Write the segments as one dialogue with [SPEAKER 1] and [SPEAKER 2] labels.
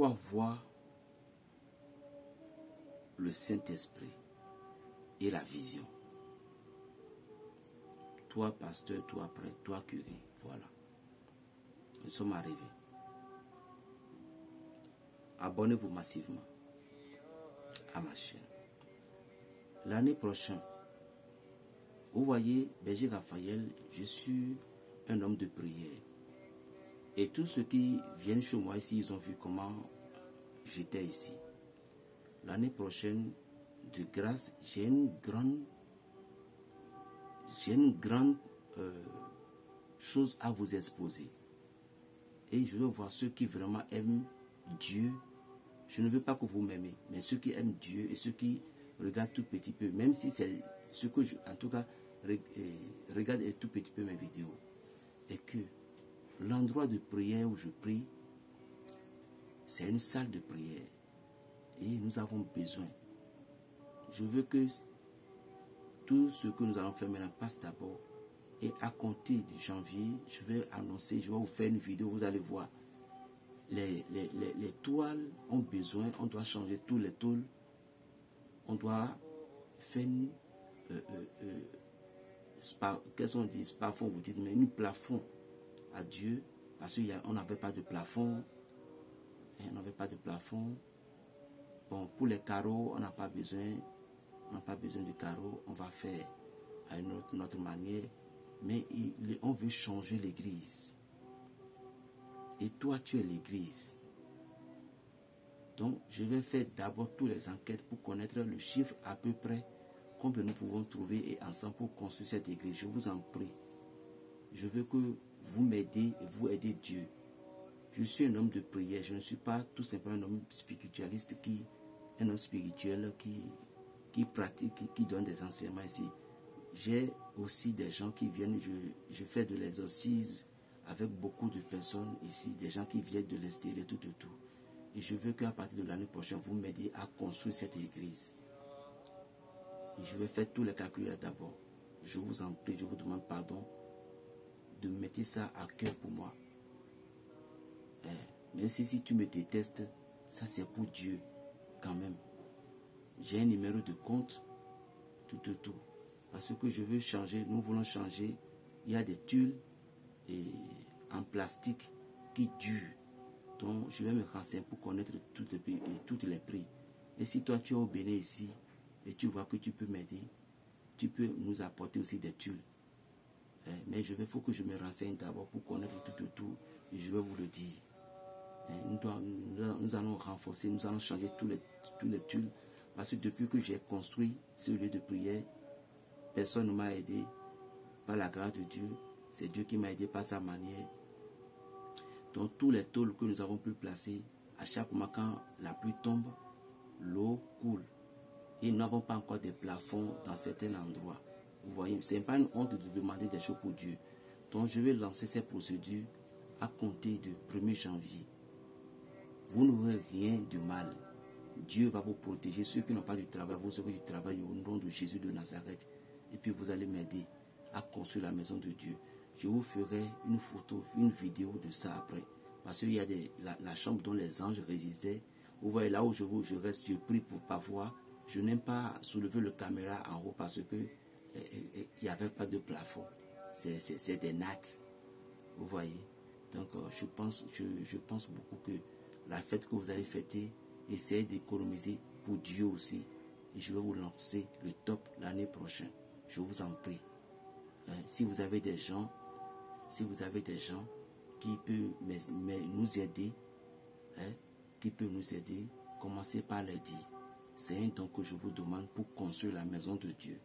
[SPEAKER 1] pour avoir le Saint-Esprit et la vision. Toi, pasteur, toi, prêtre, toi, curé, voilà. Nous sommes arrivés. Abonnez-vous massivement à ma chaîne. L'année prochaine, vous voyez, Berger Raphaël, je suis un homme de prière. Et tous ceux qui viennent chez moi ici, ils ont vu comment j'étais ici. L'année prochaine, de grâce, j'ai une grande chose à vous exposer. Et je veux voir ceux qui vraiment aiment Dieu. Je ne veux pas que vous m'aimez, mais ceux qui aiment Dieu et ceux qui regardent tout petit peu, même si c'est ce que je, en tout cas, regarde tout petit peu mes vidéos. Et que l'endroit de prière où je prie, c'est une salle de prière. Et nous avons besoin. Je veux que tout ce que nous allons faire maintenant passe d'abord. Et à compter de janvier, je vais annoncer, je vais vous faire une vidéo, vous allez voir. Les toiles ont besoin, on doit changer tous les tôles. On doit faire une, qu'est-ce qu'on dit, plafond, vous dites, mais une plafond à Dieu, parce qu'on n'avait pas de plafond. On n'avait pas de plafond. Bon, pour les carreaux, on n'a pas besoin. On n'a pas besoin de carreaux. On va faire à une autre manière. Mais on veut changer l'église. Et toi, tu es l'église. Donc, je vais faire d'abord toutes les enquêtes pour connaître le chiffre à peu près combien nous pouvons trouver et ensemble pour construire cette église. Je vous en prie. Je veux que vous m'aidez et vous aidez Dieu. Je suis un homme de prière. Je ne suis pas tout simplement un homme spiritualiste un homme spirituel qui pratique, qui donne des enseignements ici. J'ai aussi des gens qui viennent, je fais de l'exorcisme avec beaucoup de personnes ici, des gens qui viennent de l'extérieur, tout. Et je veux qu'à partir de l'année prochaine, vous m'aidiez à construire cette église. Et je vais faire tous les calculs d'abord. Je vous en prie, je vous demande pardon de mettre ça à cœur pour moi. Même si tu me détestes, ça c'est pour Dieu quand même. J'ai un numéro de compte, tout. Parce que je veux changer, nous voulons changer. Il y a des tuiles en plastique qui durent. Donc je vais me renseigner pour connaître toutes les prix. Et si toi tu es au Bénin ici, et tu vois que tu peux m'aider, tu peux nous apporter aussi des tuiles. Mais il faut que je me renseigne d'abord pour connaître tout. Et je vais vous le dire. Nous allons renforcer, nous allons changer tous les tuiles. Parce que depuis que j'ai construit ce lieu de prière, personne ne m'a aidé. Par la grâce de Dieu, c'est Dieu qui m'a aidé par sa manière. Donc tous les tôles que nous avons pu placer, à chaque moment quand la pluie tombe, l'eau coule. Et nous n'avons pas encore de plafonds dans certains endroits. Vous voyez, ce n'est pas une honte de demander des choses pour Dieu. Donc je vais lancer ces procédures à compter du 1er janvier. Vous n'aurez rien de mal. Dieu va vous protéger. Ceux qui n'ont pas du travail, vous aurez du travail au nom de Jésus de Nazareth. Et puis vous allez m'aider à construire la maison de Dieu. Je vous ferai une photo, une vidéo de ça après. Parce qu'il y a la chambre dont les anges résistaient. Vous voyez là où je reste, je prie pour pas voir. Je n'aime pas soulever le caméra en haut parce que il n'y avait pas de plafond. C'est des nattes. Vous voyez. Donc je pense beaucoup que la fête que vous allez fêter, essayez d'économiser pour Dieu aussi. Et je vais vous lancer le top l'année prochaine. Je vous en prie. Si vous avez des gens qui peuvent nous aider, commencez par les dire. C'est un don que je vous demande pour construire la maison de Dieu.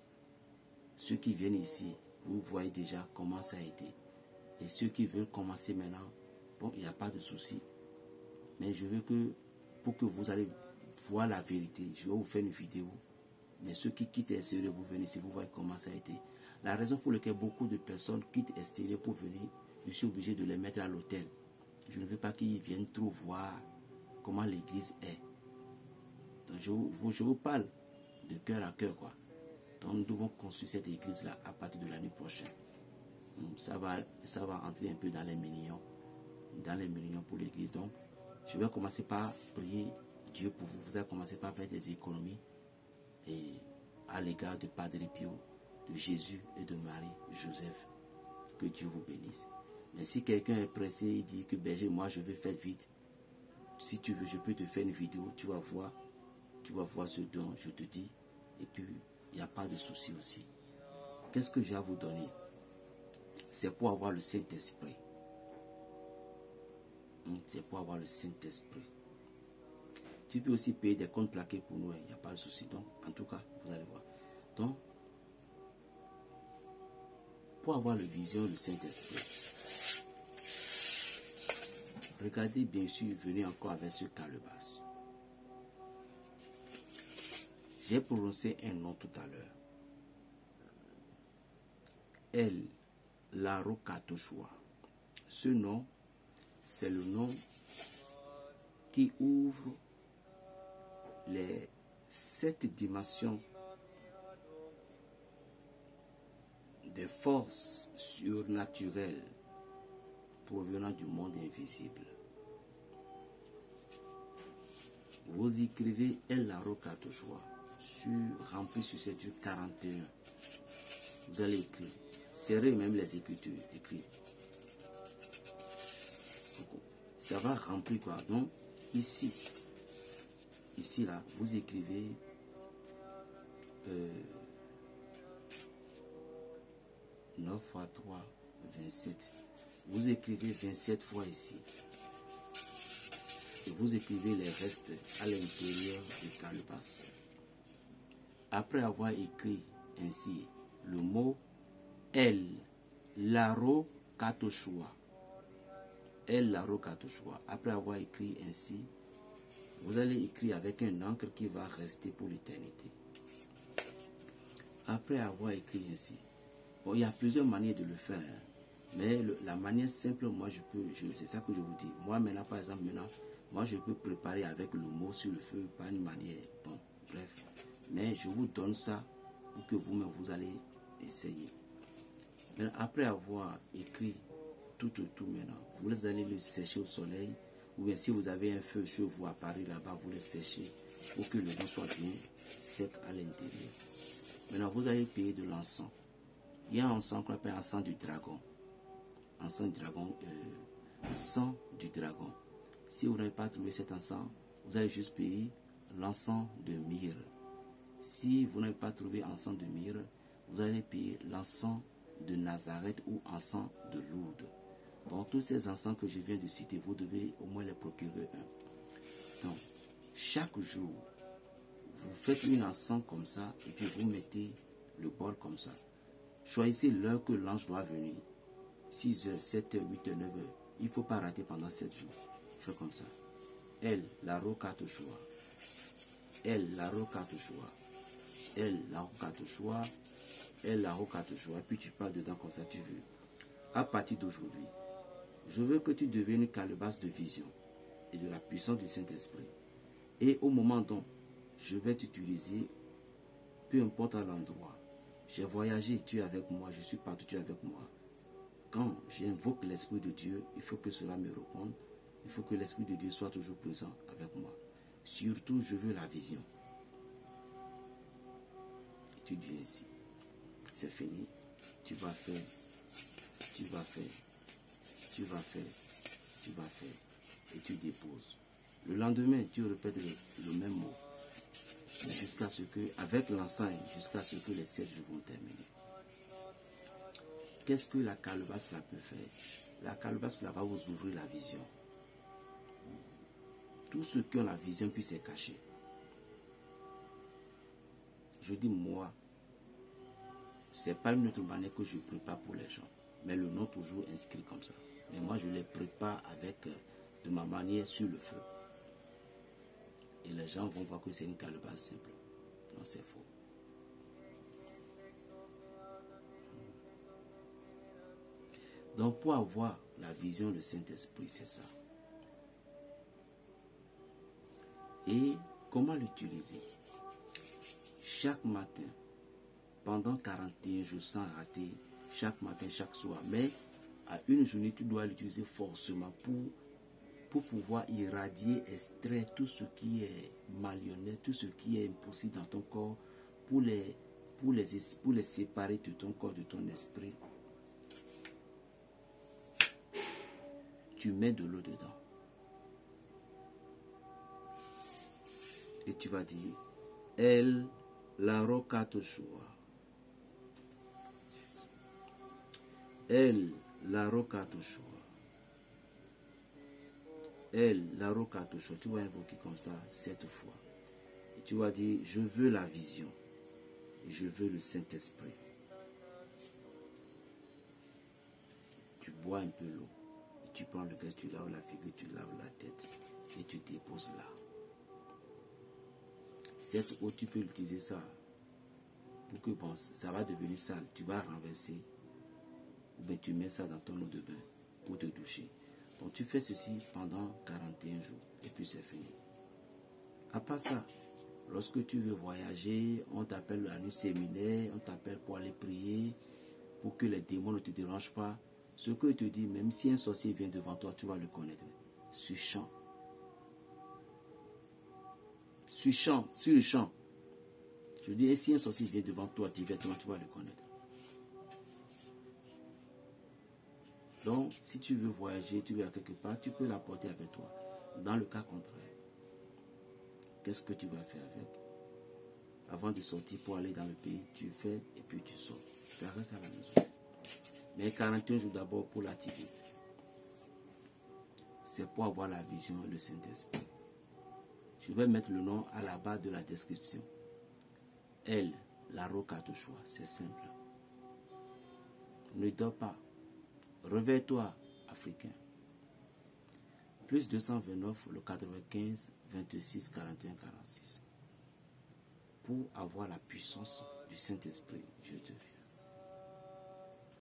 [SPEAKER 1] Ceux qui viennent ici, vous voyez déjà comment ça a été. Et ceux qui veulent commencer maintenant, bon, il n'y a pas de souci. Mais je veux que, pour que vous allez voir la vérité, je vais vous faire une vidéo. Mais ceux qui quittent l'extérieur, vous venez ici, vous voyez comment ça a été. La raison pour laquelle beaucoup de personnes quittent l'extérieur pour venir, je suis obligé de les mettre à l'hôtel. Je ne veux pas qu'ils viennent trop voir comment l'église est. Donc je vous parle de cœur à cœur, quoi. Donc nous devons construire cette église-là à partir de l'année prochaine. Ça va entrer un peu dans les millions pour l'église. Donc Je vais commencer par prier Dieu pour vous. Vous allez commencer par faire des économies et à l'égard de Padre Pio, de Jésus et de Marie, Joseph. Que Dieu vous bénisse. Mais si quelqu'un est pressé et dit que berger, moi je vais faire vite. Si tu veux, je peux te faire une vidéo. Tu vas voir ce dont je te dis. Et puis, il n'y a pas de souci aussi. Qu'est-ce que j'ai à vous donner? C'est pour avoir le Saint-Esprit. C'est pour avoir le Saint-Esprit. Tu peux aussi payer des comptes plaqués pour nous. Il n'y a pas de souci. Donc, en tout cas, vous allez voir. Donc, pour avoir le vision du Saint-Esprit, regardez bien sûr, venez encore avec ce calebasse. J'ai prononcé un nom tout à l'heure. El Larokatoshua. Ce nom, c'est le nom qui ouvre les 7 dimensions des forces surnaturelles provenant du monde invisible. Vous écrivez El Larokatoshua rempli sur cette Dieu 41. Vous allez écrire. Serrez même les écritures. Écrire. Ça va remplir quoi? Donc, ici là, vous écrivez 9 fois 3, 27. Vous écrivez 27 fois ici. Et vous écrivez les restes à l'intérieur du calebasse. Après avoir écrit ainsi le mot El Larokatoshua. El Larokatoshua. Après avoir écrit ainsi, vous allez écrire avec un encre qui va rester pour l'éternité. Après avoir écrit ainsi, bon, il y a plusieurs manières de le faire, mais la manière simple, moi c'est ça que je vous dis. Moi maintenant, par exemple, moi je peux préparer avec le mot sur le feu par une manière, bon, bref. Mais je vous donne ça pour que vous-même vous allez essayer. Mais après avoir écrit tout maintenant, vous allez le sécher au soleil, ou bien si vous avez un feu chez vous à Paris là-bas, vous le séchez pour que le vent soit bien sec à l'intérieur. Maintenant, vous allez payer de l'encens. Il y a un encens qu'on appelle encens du dragon. Encens du dragon, sang du dragon. Si vous n'avez pas trouvé cet encens, vous allez juste payer l'encens de myrrhe. Si vous n'avez pas trouvé encens de myrrhe, vous allez payer l'encens de Nazareth ou encens de Lourdes. Donc tous ces encens que je viens de citer, vous devez au moins les procurer un. Donc chaque jour, vous faites une encens comme ça et puis vous mettez le bol comme ça. Choisissez l'heure que l'ange doit venir. 6 heures, 7 heures, 8 heures, 9 heures. Il ne faut pas rater pendant 7 jours. Faites comme ça. El Larokatoshua. El Larokatoshua. El Larokatoshua. El Larokatoshua. Puis tu parles dedans comme ça tu veux. À partir d'aujourd'hui, je veux que tu deviennes une calebasse de vision et de la puissance du Saint-Esprit. Et au moment dont je vais t'utiliser, peu importe à l'endroit, j'ai voyagé, tu es avec moi, je suis partout, tu es avec moi. Quand j'invoque l'Esprit de Dieu, il faut que cela me réponde. Il faut que l'Esprit de Dieu soit toujours présent avec moi. Surtout, je veux la vision. Et tu dis ainsi. C'est fini. Tu vas faire. Tu vas faire. Tu vas faire. Tu vas faire. Et tu déposes. Le lendemain, tu répètes le même mot. Jusqu'à ce que, avec l'encens, jusqu'à ce que les 7 jours vont terminer. Qu'est-ce que la calebasse là peut faire? La calebasse là va vous ouvrir la vision. Tout ce qui ont la vision puisse se cacher. Je dis moi, c'est pas une autre manière que je prépare pour les gens, mais le nom toujours inscrit comme ça. Mais moi je les prépare avec de ma manière sur le feu. Et les gens vont voir que c'est une calebasse simple. Non, c'est faux. Donc pour avoir la vision du Saint-Esprit, c'est ça. Et comment l'utiliser? Chaque matin, pendant 41 jours sans rater, chaque matin, chaque soir. Mais à une journée, tu dois l'utiliser forcément pour pouvoir irradier, extraire tout ce qui est malhonnête, tout ce qui est impossible dans ton corps, pour les séparer de ton corps, de ton esprit. Tu mets de l'eau dedans. Et tu vas dire, El Larokatoshua. El Larokatoshua. El Larokatoshua. Tu vas invoquer comme ça 7 fois. Et tu vas dire, je veux la vision. Je veux le Saint-Esprit. Tu bois un peu l'eau. Tu prends le gaz, tu laves la figure, tu laves la tête. Et tu déposes là. Cette eau, tu peux utiliser ça. Pour que bon, ça va devenir sale. Tu vas renverser. Ou bien tu mets ça dans ton eau de bain. Pour te doucher. Donc tu fais ceci pendant 41 jours. Et puis c'est fini. À part ça, lorsque tu veux voyager, on t'appelle à un séminaire, on t'appelle pour aller prier, pour que les démons ne te dérangent pas. Ce que je te dis, même si un sorcier vient devant toi, tu vas le connaître. Sur champ. Sur champ, sur le champ. Je dis, et si un sorcier vient devant toi, directement, tu vas le connaître. Donc, si tu veux voyager, tu veux à quelque part, tu peux l'apporter avec toi. Dans le cas contraire, qu'est-ce que tu vas faire avec? Avant de sortir pour aller dans le pays, tu fais et puis tu sors. Ça reste à la maison. Mais 41 jours d'abord pour l'activer. C'est pour avoir la vision et le Saint-Esprit. Je vais mettre le nom à la base de la description. El Larokatoshua, c'est simple. Ne dors pas. Réveille-toi, Africain. Plus 229, le 95, 26, 41, 46. Pour avoir la puissance du Saint-Esprit, je te dis.